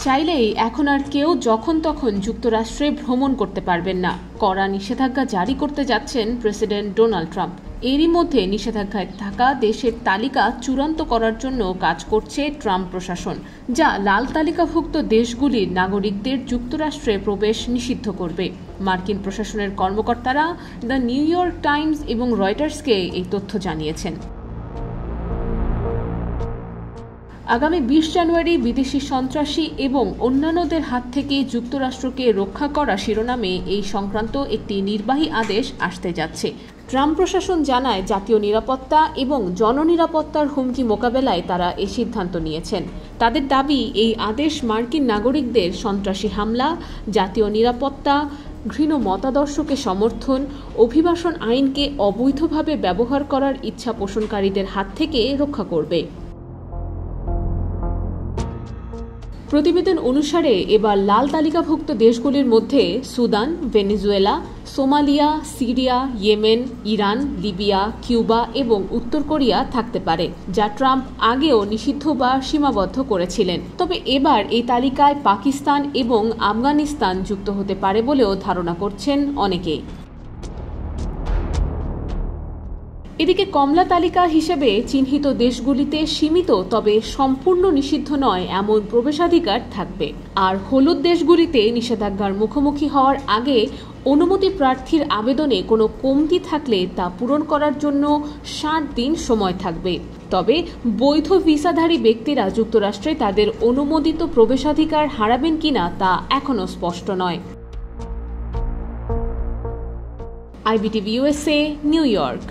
চাইলেই এখন আর কেউ যখন তখন যুক্তরাষ্ট্রে ভ্রমণ করতে পারবেন না। কড়া নিষেধাজ্ঞা জারি করতে যাচ্ছেন প্রেসিডেন্ট ডোনাল্ড ট্রাম্প। এরই মধ্যে নিষেধাজ্ঞায় থাকা দেশের তালিকা চূড়ান্ত করার জন্য কাজ করছে ট্রাম্প প্রশাসন, যা লাল তালিকাভুক্ত দেশগুলির নাগরিকদের যুক্তরাষ্ট্রে প্রবেশ নিষিদ্ধ করবে। মার্কিন প্রশাসনের কর্মকর্তারা দ্য নিউ ইয়র্ক টাইমস এবং রয়টার্সকে এই তথ্য জানিয়েছেন। আগামী 20 জানুয়ারি বিদেশি সন্ত্রাসী এবং অন্যান্যদের হাত থেকে যুক্তরাষ্ট্রকে রক্ষা করা শিরোনামে এই সংক্রান্ত একটি নির্বাহী আদেশ আসতে যাচ্ছে। ট্রাম্প প্রশাসন জানায়, জাতীয় নিরাপত্তা এবং জননিরাপত্তার হুমকি মোকাবেলায় তারা এই সিদ্ধান্ত নিয়েছেন। তাদের দাবি, এই আদেশ মার্কিন নাগরিকদের সন্ত্রাসী হামলা, জাতীয় নিরাপত্তা, ঘৃণ্য মতাদর্শকে সমর্থন, অভিবাসন আইনকে অবৈধভাবে ব্যবহার করার ইচ্ছা পোষণকারীদের হাত থেকে রক্ষা করবে। প্রতিবেদন অনুসারে এবার লাল তালিকাভুক্ত দেশগুলির মধ্যে Sudan, Venezuela, Somalia, Syria, Yemen, Iran, Libya, Cuba এবং উত্তর কোরিয়া থাকতে পারে, যা ট্রাম্প আগেও নিষিদ্ধ বা সীমাবদ্ধ করেছিলেন। তবে এবার এই তালিকায় পাকিস্তান এবং আফগানিস্তান যুক্ত হতে পারে বলেও ধারণা করছেন অনেকেই। এদিকে কমলা তালিকা হিসেবে চিহ্নিত দেশগুলিতে সীমিত তবে সম্পূর্ণ নিষিদ্ধ নয় এমন প্রবেশাধিকার থাকবে, আর হলুদ দেশগুলিতে নিষেধাজ্ঞার মুখোমুখি হওয়ার আগে অনুমতি প্রার্থীর আবেদনে কোনো কমতি থাকলে তা পূরণ করার জন্য 60 দিন সময় থাকবে। তবে বৈধ ভিসাধারী ব্যক্তিরা যুক্তরাষ্ট্রে তাদের অনুমোদিত প্রবেশাধিকার হারাবেন কিনা তা এখনও স্পষ্ট নয়। IBTV USA, new York.